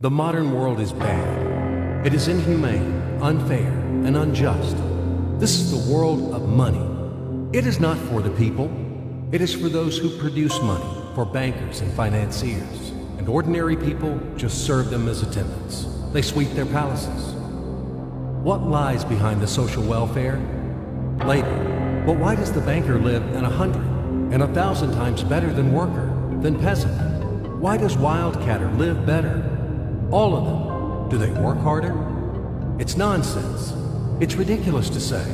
The modern world is bad. It is inhumane, unfair, and unjust. This is the world of money. It is not for the people. It is for those who produce money, for bankers and financiers. And ordinary people just serve them as attendants. They sweep their palaces. What lies behind the social welfare? Labor. But why does the banker live in 100 and 1,000 times better than worker, than peasant? Why does wildcatter live better? All of them. Do they work harder? It's nonsense. It's ridiculous to say.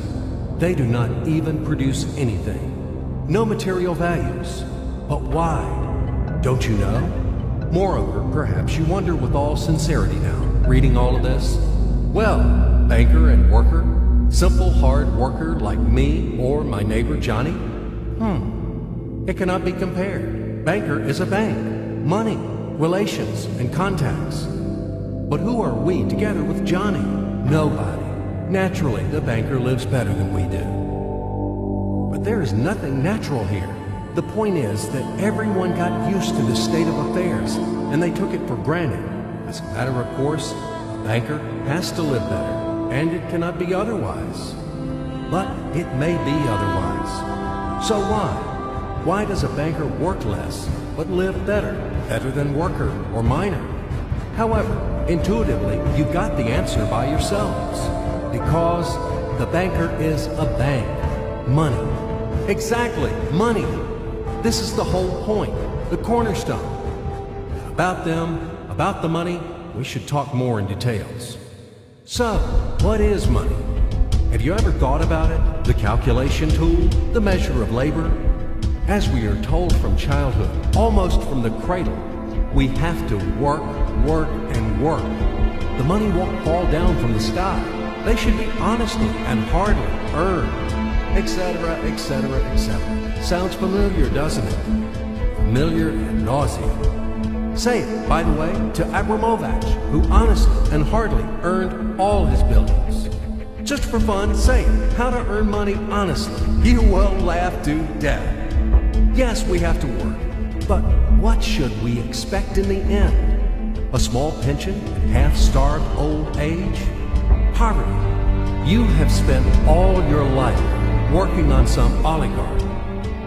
They do not even produce anything. No material values. But why? Don't you know? Moreover, perhaps you wonder with all sincerity now, reading all of this. Well, banker and worker, simple hard worker like me or my neighbor Johnny? It cannot be compared. Banker is a bank. Money, relations, and contacts. But who are we together with Johnny? Nobody. Naturally, the banker lives better than we do. But there is nothing natural here. The point is that everyone got used to this state of affairs, and they took it for granted. As a matter of course, a banker has to live better, and it cannot be otherwise. But it may be otherwise. So why? Why does a banker work less, but live better? Better than worker or miner? However, intuitively, you got the answer by yourselves. Because the banker is a bank. Money. Exactly, money. This is the whole point, the cornerstone. About them, about the money, we should talk more in details. So, what is money? Have you ever thought about it? The calculation tool, the measure of labor? As we are told from childhood, almost from the cradle, we have to work, work, and work. The money won't fall down from the sky. They should be honestly and hardly earned, etc., etc., etc. Sounds familiar, doesn't it? Familiar and nauseating. Say it, by the way, to Abramovich, who honestly and hardly earned all his billions. Just for fun, say it. How to earn money honestly. You will laugh to death. Yes, we have to work. But what should we expect in the end? A small pension and half-starved old age? Poverty. You have spent all your life working on some oligarch.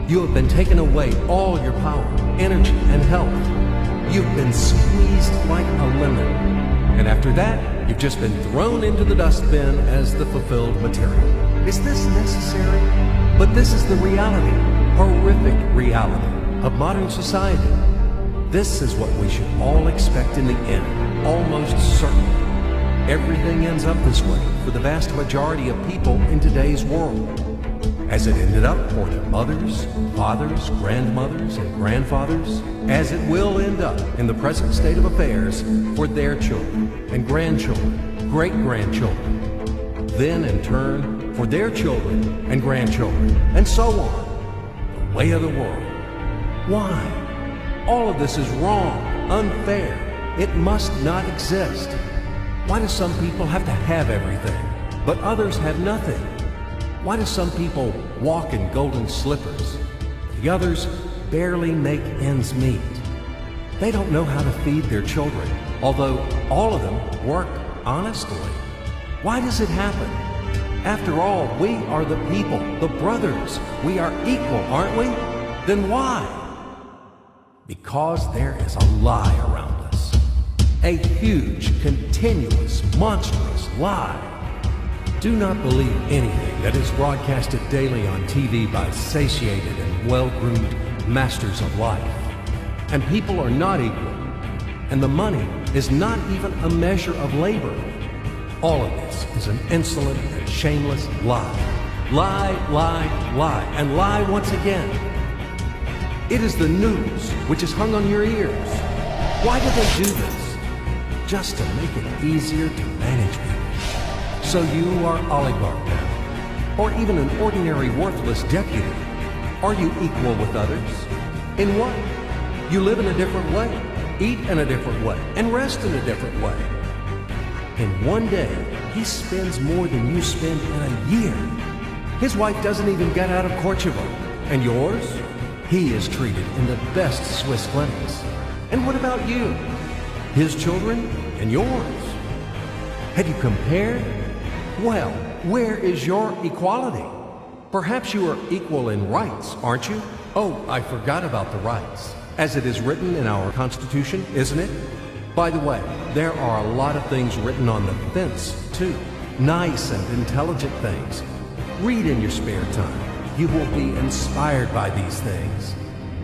You have been taken away all your power, energy, and health. You've been squeezed like a lemon. And after that, you've just been thrown into the dustbin as the fulfilled material. Is this necessary? But this is the reality, horrific reality, of modern society. This is what we should all expect in the end, almost certainly. Everything ends up this way for the vast majority of people in today's world, as it ended up for their mothers, fathers, grandmothers, and grandfathers, as it will end up in the present state of affairs for their children and grandchildren, great-grandchildren, then in turn for their children and grandchildren, and so on, the way of the world. Why? All of this is wrong, unfair. It must not exist. Why do some people have to have everything, but others have nothing? Why do some people walk in golden slippers, the others barely make ends meet? They don't know how to feed their children, although all of them work honestly. Why does it happen? After all, we are the people, the brothers. We are equal, aren't we? Then why? Because there is a lie around us. A huge, continuous, monstrous lie. Do not believe anything that is broadcasted daily on TV by satiated and well-groomed masters of life. And people are not equal. And the money is not even a measure of labor. All of this is an insolent and shameless lie. Lie, lie, lie, and lie once again. It is the news which is hung on your ears. Why do they do this? Just to make it easier to manage people. So you are oligarch now, or even an ordinary worthless deputy. Are you equal with others? In what? You live in a different way, eat in a different way, and rest in a different way. In one day, he spends more than you spend in a year. His wife doesn't even get out of Kosovo. And yours? He is treated in the best Swiss clinics. And what about you? his children and yours. Have you compared? Well, where is your equality? Perhaps you are equal in rights, aren't you? Oh, I forgot about the rights. As it is written in our Constitution, isn't it? By the way, there are a lot of things written on the fence, too. Nice and intelligent things. Read in your spare time. You will be inspired by these things.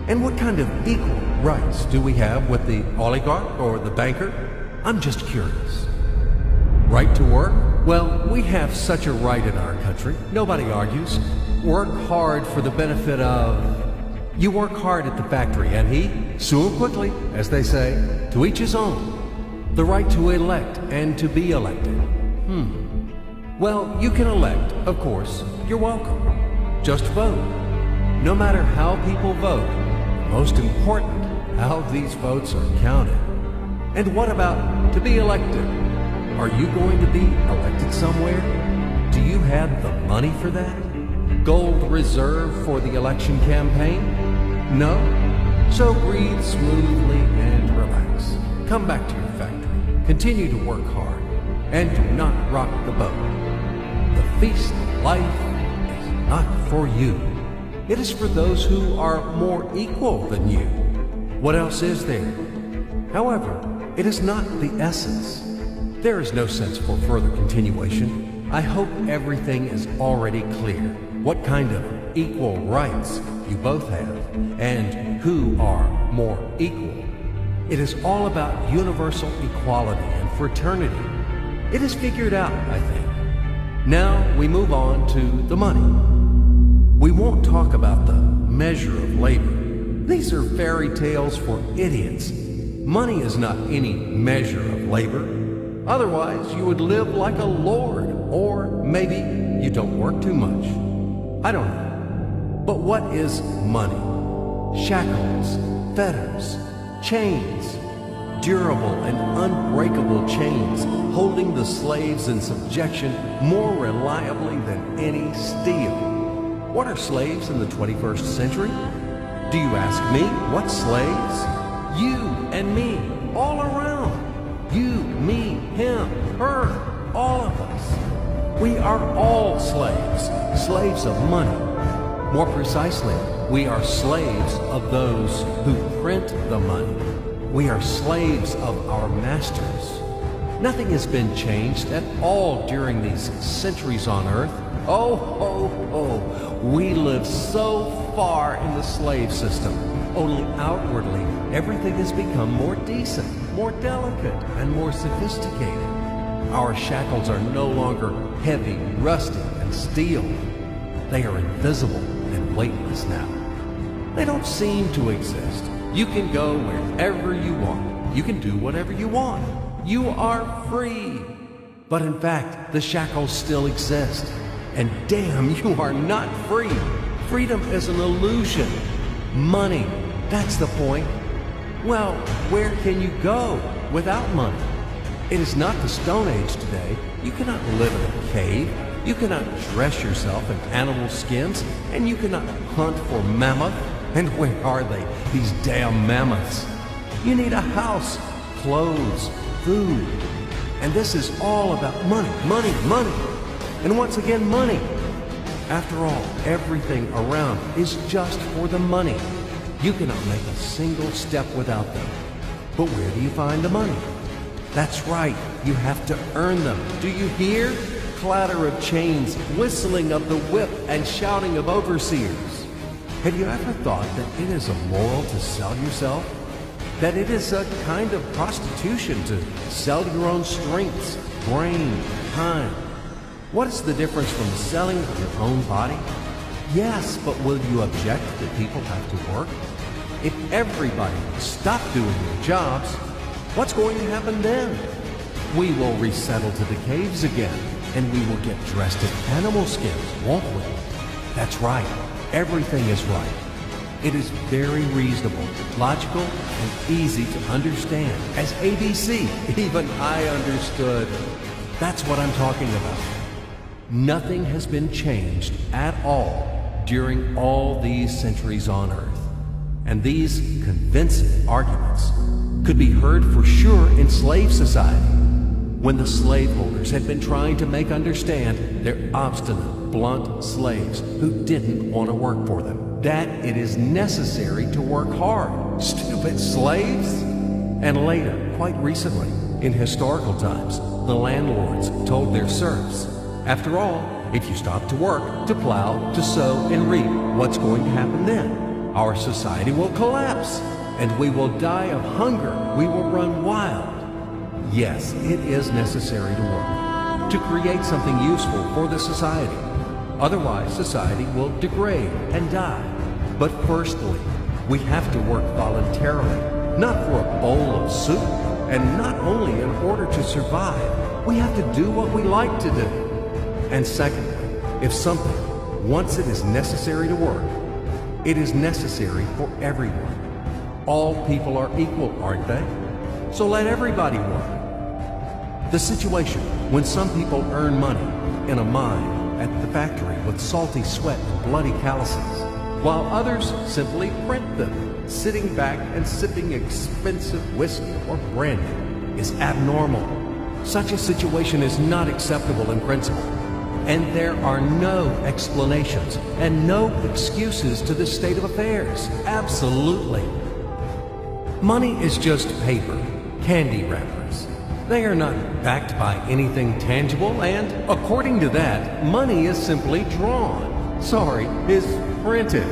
And what kind of equal rights do we have with the oligarch or the banker? I'm just curious. Right to work? Well, we have such a right in our country. Nobody argues. Work hard for the benefit of... You work hard at the factory, and he, soon quickly, as they say, to each his own. The right to elect and to be elected. Well, you can elect, of course. You're welcome. Just vote. No matter how people vote, most important, how these votes are counted. And what about to be elected? Are you going to be elected somewhere? Do you have the money for that? Gold reserve for the election campaign? No? So breathe smoothly and relax. Come back to your factory. Continue to work hard. And do not rock the boat. The feast of life is not for you. It is for those who are more equal than you. What else is there? However, it is not the essence. There is no sense for further continuation. I hope everything is already clear. What kind of equal rights you both have, and who are more equal. It is all about universal equality and fraternity. It is figured out, I think. Now we move on to the money. We won't talk about the measure of labor. These are fairy tales for idiots. Money is not any measure of labor. Otherwise, you would live like a lord, or maybe you don't work too much. I don't know. But what is money? Shackles, fetters, chains, durable and unbreakable chains holding the slaves in subjection more reliably than any steel. What are slaves in the 21st century? Do you ask me? What slaves? You and me, all around. You, me, him, her, all of us. We are all slaves, slaves of money. More precisely, we are slaves of those who print the money. We are slaves of our masters. Nothing has been changed at all during these centuries on earth. Oh, oh, oh, we live so far in the slave system. Only outwardly, everything has become more decent, more delicate, and more sophisticated. Our shackles are no longer heavy, rusty, and steel. They are invisible and weightless now. They don't seem to exist. You can go wherever you want. You can do whatever you want. You are free. But in fact, the shackles still exist. And damn, you are not free. Freedom is an illusion. Money, that's the point. Well, where can you go without money? It is not the Stone Age today. You cannot live in a cave. You cannot dress yourself in animal skins. And you cannot hunt for mammoth. And where are they, these damn mammoths? You need a house, clothes, food. And this is all about money, money, money. And once again, money. After all, everything around is just for the money. You cannot make a single step without them. But where do you find the money? That's right, you have to earn them. Do you hear? Clatter of chains, whistling of the whip, and shouting of overseers. Have you ever thought that it is immoral to sell yourself? That it is a kind of prostitution to sell your own strengths, brain, time? What is the difference from selling your own body? Yes, but will you object that people have to work? If everybody stopped doing their jobs, what's going to happen then? We will resettle to the caves again, and we will get dressed in animal skins, won't we? That's right. Everything is right. It is very reasonable, logical, and easy to understand. As ABC, even I understood. That's what I'm talking about. Nothing has been changed at all during all these centuries on Earth. And these convincing arguments could be heard for sure in slave society, when the slaveholders had been trying to make understand their obstinate, blunt slaves who didn't want to work for them that it is necessary to work hard. Stupid slaves! And later, quite recently, in historical times, the landlords told their serfs, after all, if you stop to work, to plow, to sow, and reap, what's going to happen then? Our society will collapse, and we will die of hunger. We will run wild. Yes, it is necessary to work, to create something useful for the society. Otherwise, society will degrade and die. But firstly, we have to work voluntarily, not for a bowl of soup, and not only in order to survive. We have to do what we like to do. And secondly, if something, once it is necessary to work, it is necessary for everyone. All people are equal, aren't they? So let everybody work. The situation when some people earn money in a mine, at the factory with salty sweat and bloody calluses, while others simply print them, sitting back and sipping expensive whiskey or brandy, is abnormal. Such a situation is not acceptable in principle, and there are no explanations and no excuses to this state of affairs. Absolutely. Money is just paper, candy wrappers. They are not backed by anything tangible, and according to that, money is simply drawn. Sorry, is printed.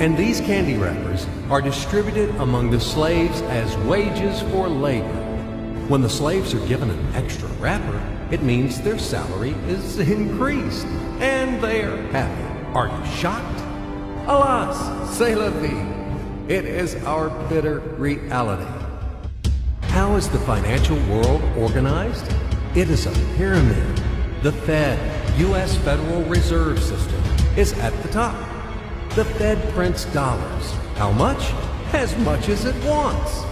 And these candy wrappers are distributed among the slaves as wages for labor. When the slaves are given an extra wrapper, it means their salary is increased, and they are happy. Are you shocked? Alas, c'est la vie. It is our bitter reality. How is the financial world organized? It is a pyramid. The Fed, U.S. Federal Reserve System, is at the top. The Fed prints dollars. How much? As much as it wants.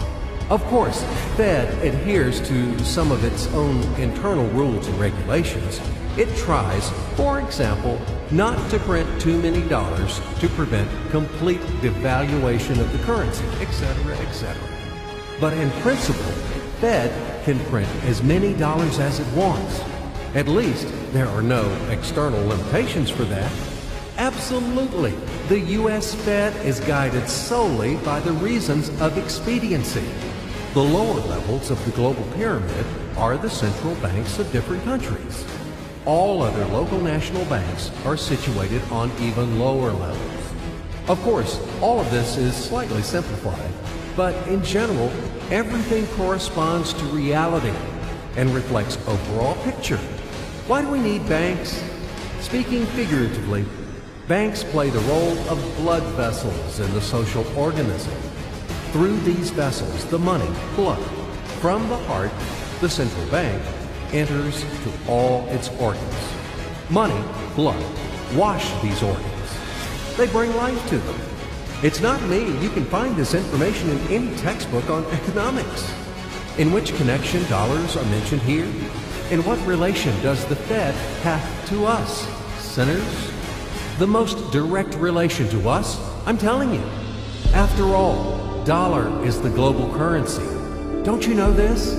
Of course, Fed adheres to some of its own internal rules and regulations. It tries, for example, not to print too many dollars to prevent complete devaluation of the currency, etc., etc. But in principle, Fed can print as many dollars as it wants. At least there are no external limitations for that. Absolutely, the U.S. Fed is guided solely by the reasons of expediency. The lower levels of the global pyramid are the central banks of different countries. All other local national banks are situated on even lower levels. Of course, all of this is slightly simplified, but in general, everything corresponds to reality and reflects overall picture. Why do we need banks? Speaking figuratively, banks play the role of blood vessels in the social organism. Through these vessels, the money, blood, from the heart, the central bank, enters to all its organs. Money, blood, wash these organs. They bring life to them. It's not me. You can find this information in any textbook on economics. In which connection dollars are mentioned here? In what relation does the Fed have to us, sinners? The most direct relation to us, I'm telling you. After all, dollar is the global currency. Don't you know this?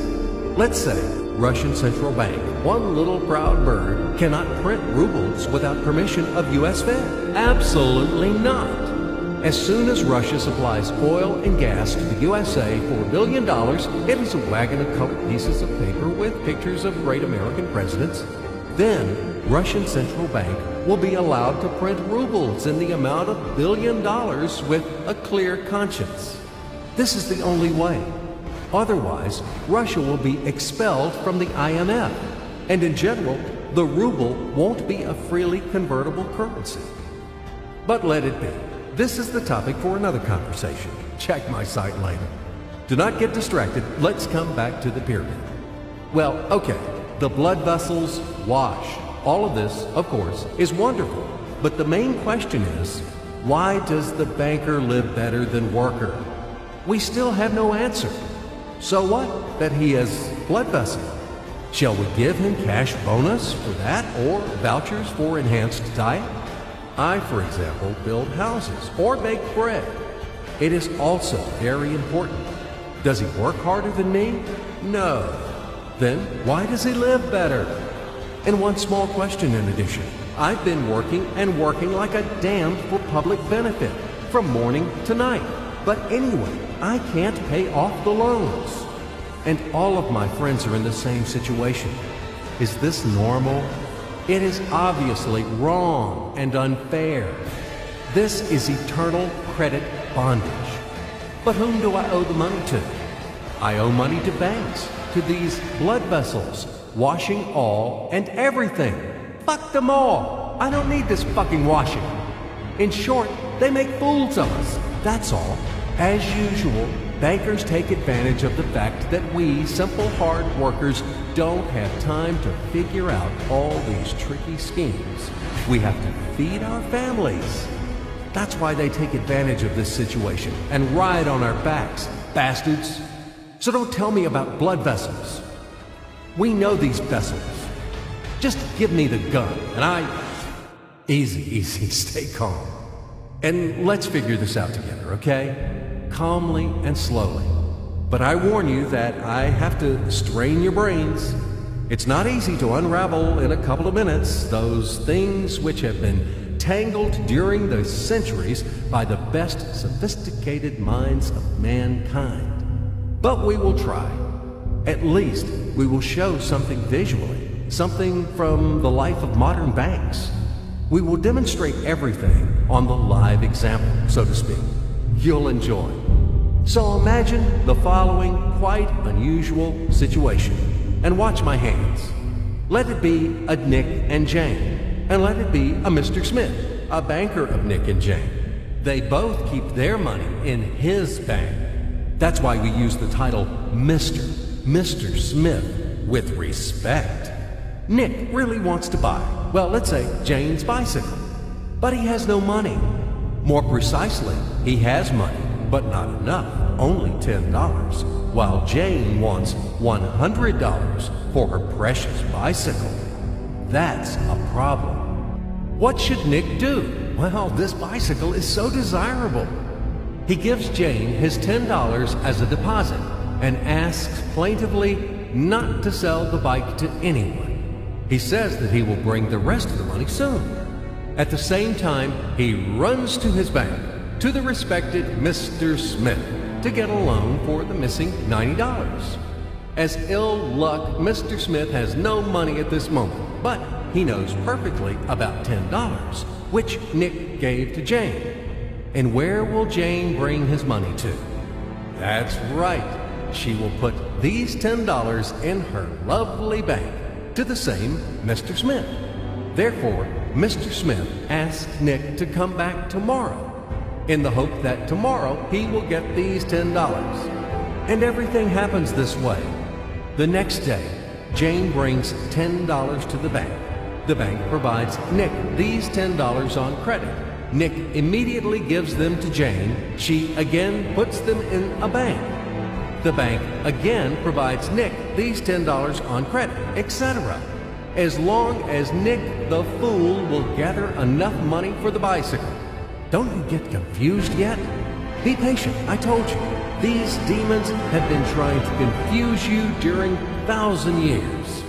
Let's say Russian Central Bank, one little proud bird, cannot print rubles without permission of U.S. Fed. Absolutely not. As soon as Russia supplies oil and gas to the USA for $1 billion, it is a wagon of colored pieces of paper with pictures of great American presidents. Then Russian Central Bank will be allowed to print rubles in the amount of $1 billion with a clear conscience. This is the only way. Otherwise, Russia will be expelled from the IMF, and in general, the ruble won't be a freely convertible currency. But let it be. This is the topic for another conversation. Check my site later. Do not get distracted. Let's come back to the pyramid. Well, okay, the blood vessels wash. All of this, of course, is wonderful. But the main question is, why does the banker live better than worker? We still have no answer. So what that he has blood vessel? Shall we give him cash bonus for that or vouchers for enhanced diet? I, for example, build houses or bake bread. It is also very important. Does he work harder than me? No. Then why does he live better? And one small question in addition. I've been working and working like a damned for public benefit from morning to night. But anyway, I can't pay off the loans. And all of my friends are in the same situation. Is this normal? It is obviously wrong and unfair. This is eternal credit bondage. But whom do I owe the money to? I owe money to banks, to these blood vessels, washing all and everything. Fuck them all. I don't need this fucking washing. In short, they make fools of us. That's all. As usual, bankers take advantage of the fact that we, simple hard workers, don't have time to figure out all these tricky schemes. We have to feed our families. That's why they take advantage of this situation and ride on our backs, bastards. So don't tell me about blood vessels. We know these vessels. Just give me the gun and I... Easy, stay calm. And let's figure this out together, okay? Calmly and slowly. But I warn you that I have to strain your brains. It's not easy to unravel in a couple of minutes those things which have been tangled during the centuries by the best sophisticated minds of mankind. But we will try. At least we will show something visually, something from the life of modern banks. We will demonstrate everything on the live example, so to speak. You'll enjoy. So imagine the following quite unusual situation, and watch my hands. Let it be a Nick and Jane, and let it be a Mr. Smith, a banker of Nick and Jane. They both keep their money in his bank. That's why we use the title Mr. Smith, with respect. Nick really wants to buy, well, let's say Jane's bicycle, but he has no money. More precisely, he has money, but not enough, only $10, while Jane wants $100 for her precious bicycle. That's a problem. What should Nick do? Well, this bicycle is so desirable. He gives Jane his $10 as a deposit and asks plaintively not to sell the bike to anyone. He says that he will bring the rest of the money soon. At the same time, he runs to his bank, to the respected Mr. Smith, to get a loan for the missing $90. As ill luck, Mr. Smith has no money at this moment, but he knows perfectly about $10, which Nick gave to Jane. And where will Jane bring his money to? That's right. She will put these $10 in her lovely bank to the same Mr. Smith. Therefore, Mr. Smith asks Nick to come back tomorrow in the hope that tomorrow he will get these $10. And everything happens this way. The next day, Jane brings $10 to the bank. The bank provides Nick these $10 on credit. Nick immediately gives them to Jane. She again puts them in a bank. The bank again provides Nick these $10 on credit, etc. As long as Nick the fool will gather enough money for the bicycle. Don't you get confused yet? Be patient, I told you. These demons have been trying to confuse you during 1,000 years.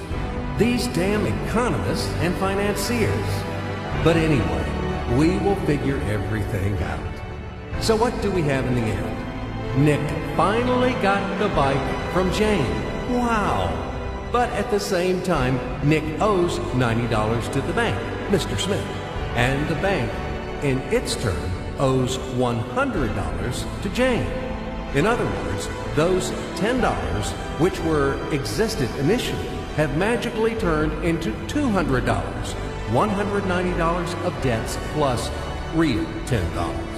These damn economists and financiers. But anyway, we will figure everything out. So what do we have in the end? Nick finally got the bike from Jane. Wow! But at the same time, Nick owes $90 to the bank, Mr. Smith. And the bank, in its turn, owes $100 to Jane. In other words, those $10, which existed initially, have magically turned into $200. $190 of debts plus real $10.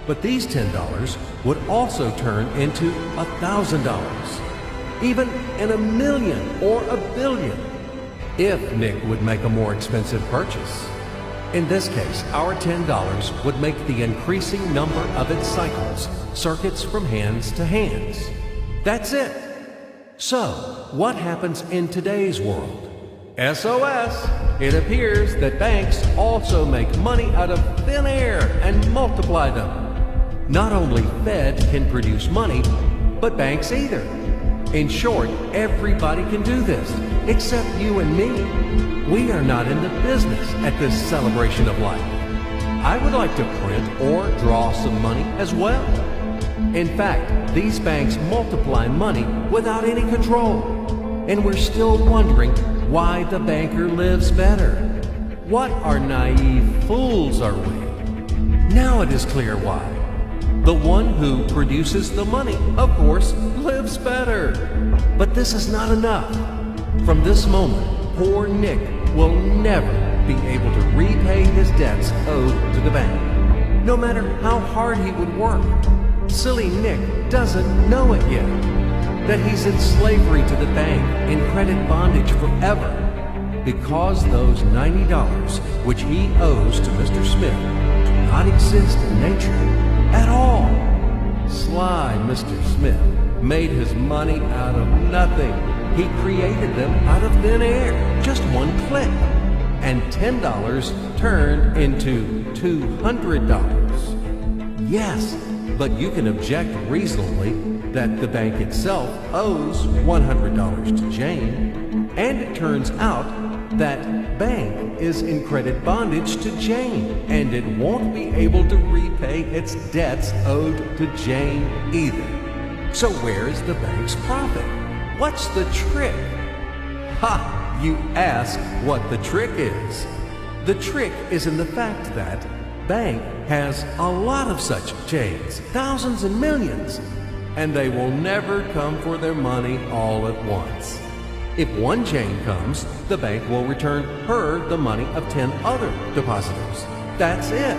But these $10 would also turn into $1,000, even in $1 million or $1 billion, if Nick would make a more expensive purchase. In this case, our $10 would make the increasing number of its cycles, circuits from hands to hands. That's it. So, what happens in today's world? SOS! It appears that banks also make money out of thin air and multiply them. Not only Fed can produce money, but banks either. In short, everybody can do this, except you and me. We are not in the business at this celebration of life. I would like to print or draw some money as well. In fact, these banks multiply money without any control. And we're still wondering why the banker lives better. What are naive fools are we? Now it is clear why. The one who produces the money, of course, lives better. But this is not enough. From this moment, poor Nick will never be able to repay his debts owed to the bank, no matter how hard he would work. Silly Nick doesn't know it yet, that he's in slavery to the bank, in credit bondage forever, because those $90 which he owes to Mr. Smith do not exist in nature at all. Sly Mr. Smith made his money out of nothing. He created them out of thin air, just one click. And $10 turned into $200. Yes, but you can object reasonably that the bank itself owes $100 to Jane, and it turns out that bank is in credit bondage to Jane, and it won't be able to repay its debts owed to Jane either. So where's the bank's profit? What's the trick? Ha! You ask what the trick is. The trick is in the fact that bank has a lot of such Janes, thousands and millions, and they will never come for their money all at once. If one Jane comes, the bank will return her the money of 10 other depositors. That's it.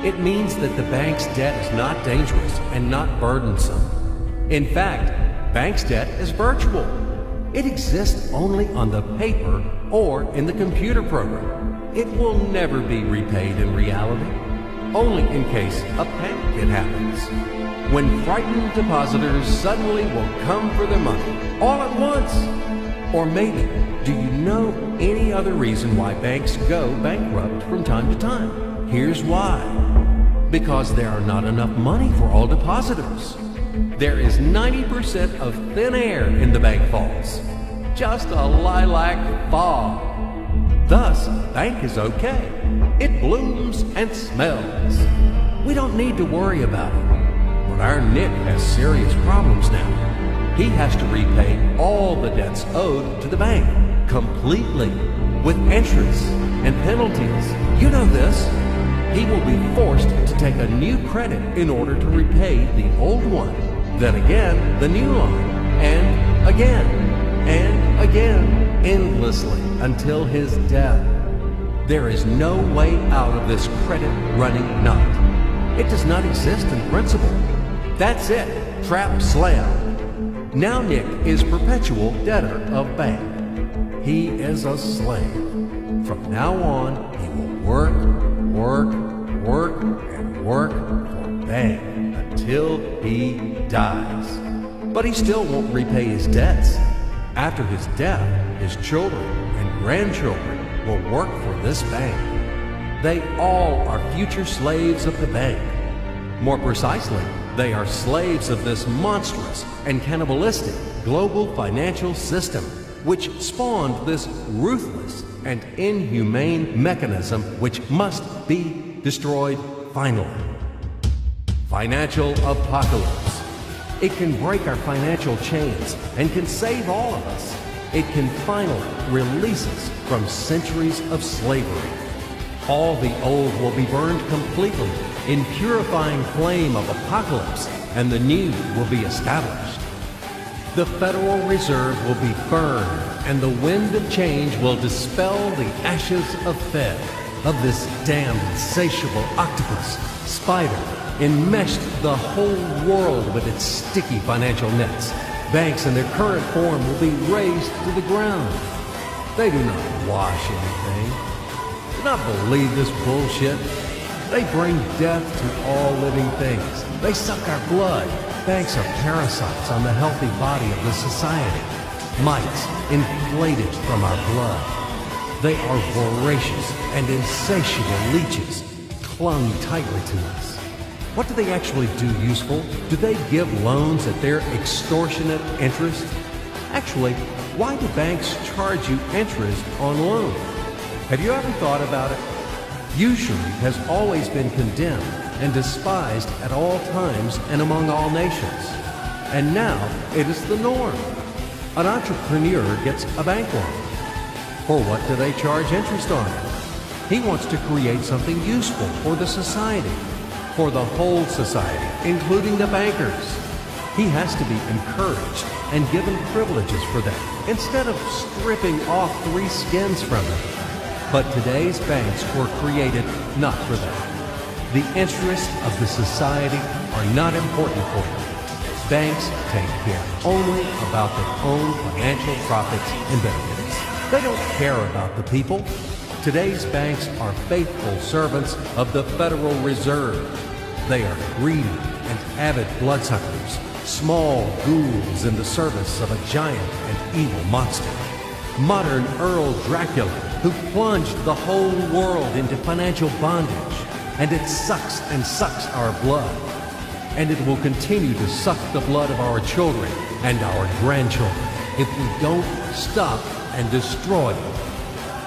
It means that the bank's debt is not dangerous and not burdensome. In fact, bank's debt is virtual. It exists only on the paper or in the computer program. It will never be repaid in reality, only in case a panic happens, when frightened depositors suddenly will come for their money all at once. Or maybe, do you know any other reason why banks go bankrupt from time to time? Here's why. Because there are not enough money for all depositors. There is 90% of thin air in the bank vaults. Just a lilac fog. Thus, bank is okay. It blooms and smells. We don't need to worry about it. But our Nick has serious problems now. He has to repay all the debts owed to the bank, completely, with interest and penalties. You know this. He will be forced to take a new credit in order to repay the old one. Then again, the new loan, and again, endlessly, until his death. There is no way out of this credit running knot. It does not exist in principle. That's it, trap slam. Now Nick is perpetual debtor of bank. He is a slave. From now on, he will work for bank until he dies. But he still won't repay his debts. After his death, his children and grandchildren will work for this bank. They all are future slaves of the bank. More precisely, they are slaves of this monstrous and cannibalistic global financial system, which spawned this ruthless and inhumane mechanism which must be destroyed finally. Financial apocalypse. It can break our financial chains and can save all of us. It can finally release us from centuries of slavery. All the old will be burned completely in purifying flame of apocalypse, and the new will be established. The Federal Reserve will be burned, and the wind of change will dispel the ashes of Fed, of this damned insatiable octopus, spider, enmeshed the whole world with its sticky financial nets. Banks in their current form will be razed to the ground. They do not wash anything. Do not believe this bullshit. They bring death to all living things. They suck our blood. Banks are parasites on the healthy body of the society. Mites inflated from our blood. They are voracious and insatiable leeches, clung tightly to us. What do they actually do useful? Do they give loans at their extortionate interest? Actually, why do banks charge you interest on loans? Have you ever thought about it? Usury has always been condemned and despised at all times and among all nations. And now it is the norm. An entrepreneur gets a bank loan. For what do they charge interest on it? He wants to create something useful for the society, for the whole society, including the bankers. He has to be encouraged and given privileges for that, instead of stripping off 3 skins from them. But today's banks were created not for that. The interests of the society are not important for them. Banks take care only about their own financial profits and benefits. They don't care about the people. Today's banks are faithful servants of the Federal Reserve. They are greedy and avid bloodsuckers, small ghouls in the service of a giant and evil monster. Modern Earl Dracula, who plunged the whole world into financial bondage, and it sucks and sucks our blood. And it will continue to suck the blood of our children and our grandchildren if we don't stop and destroy them.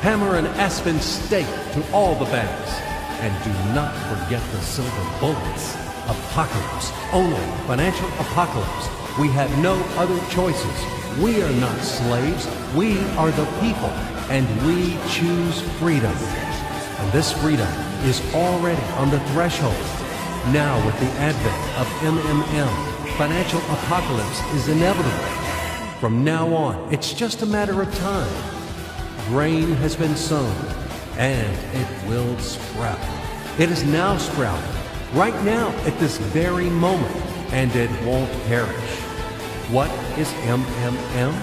Hammer an aspen stake to all the banks, and do not forget the silver bullets. Apocalypse, only financial apocalypse. We have no other choices. We are not slaves. We are the people, and we choose freedom. And this freedom is already on the threshold. Now, with the advent of MMM, financial apocalypse is inevitable. From now on, it's just a matter of time. Grain has been sown, and it will sprout. It is now sprouting, right now at this very moment, and it won't perish. What is MMM?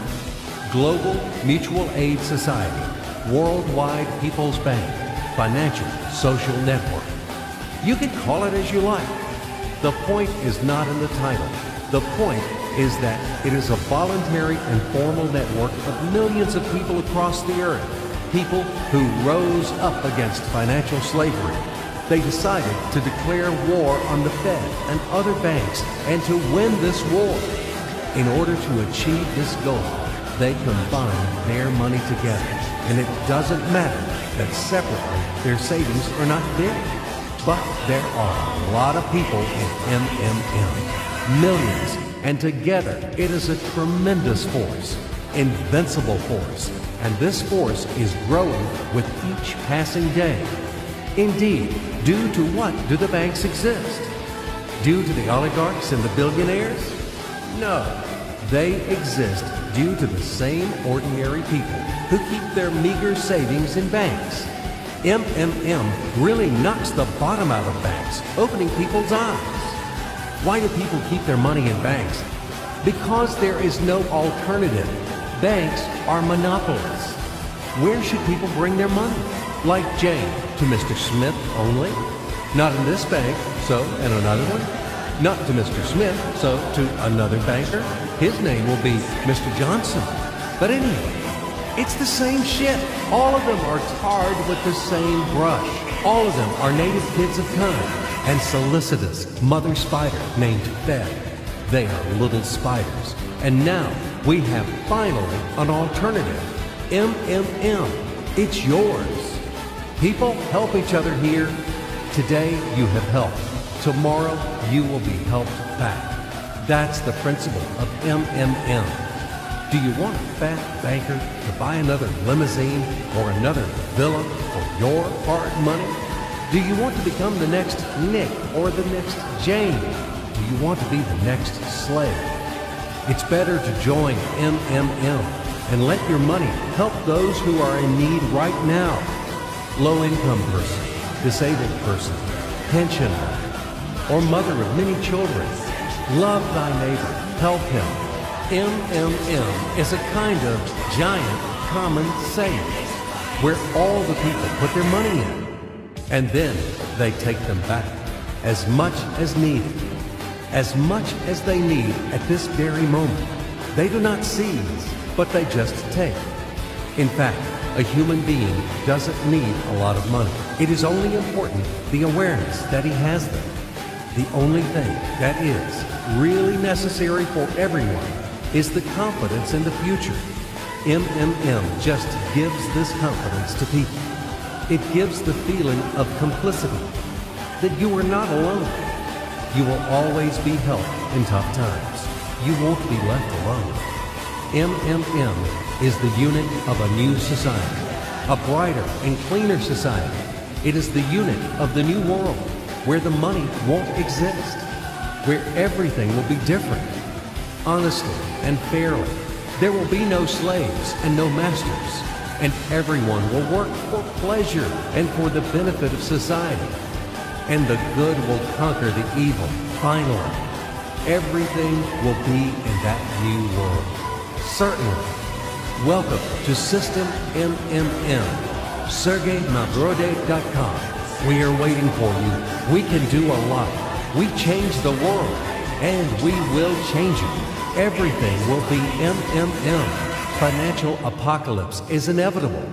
Global Mutual Aid Society, Worldwide People's Bank, Financial Social Network. You can call it as you like. The point is not in the title. The point is that it is a voluntary and formal network of millions of people across the earth, people who rose up against financial slavery. They decided to declare war on the Fed and other banks and to win this war. In order to achieve this goal, they combine their money together, and it doesn't matter that separately their savings are not big. But there are a lot of people in MMM, millions, and together it is a tremendous force, invincible force, and this force is growing with each passing day. Indeed, due to what do the banks exist? Due to the oligarchs and the billionaires? No, they exist due to the same ordinary people who keep their meager savings in banks. MMM really knocks the bottom out of banks, opening people's eyes. Why do people keep their money in banks? Because there is no alternative. Banks are monopolies. Where should people bring their money? Like Jane, to Mr. Smith only? Not in this bank, so in another one? Not to Mr. Smith, so to another banker? His name will be Mr. Johnson. But anyway, it's the same shit. All of them are tarred with the same brush. All of them are native kids of kind and solicitous mother spider named Fed. They are little spiders. And now we have finally an alternative. MMM. It's yours. People help each other here. Today you have helped. Tomorrow you will be helped back. That's the principle of MMM. Do you want a fat banker to buy another limousine or another villa for your hard money? Do you want to become the next Nick or the next Jane? Do you want to be the next slave? It's better to join MMM and let your money help those who are in need right now. Low-income person, disabled person, pensioner, or mother of many children. Love thy neighbor, help him. MMM is a kind of giant common savings where all the people put their money in, and then they take them back as much as needed, as much as they need at this very moment. They do not seize, but they just take. In fact, a human being doesn't need a lot of money. It is only important the awareness that he has them. The only thing that is really necessary for everyone is the confidence in the future. MMM just gives this confidence to people. It gives the feeling of complicity, that you are not alone. You will always be helped in tough times. You won't be left alone. MMM is the unit of a new society, a brighter and cleaner society. It is the unit of the new world where the money won't exist, where everything will be different, honestly and fairly. There will be no slaves and no masters, and everyone will work for pleasure and for the benefit of society. And the good will conquer the evil, finally. Everything will be in that new world. Certainly. Welcome to System MMM. SergeyNavrode.com. We are waiting for you. We can do a lot. We change the world, and we will change it. Everything will be MMM. Financial apocalypse is inevitable.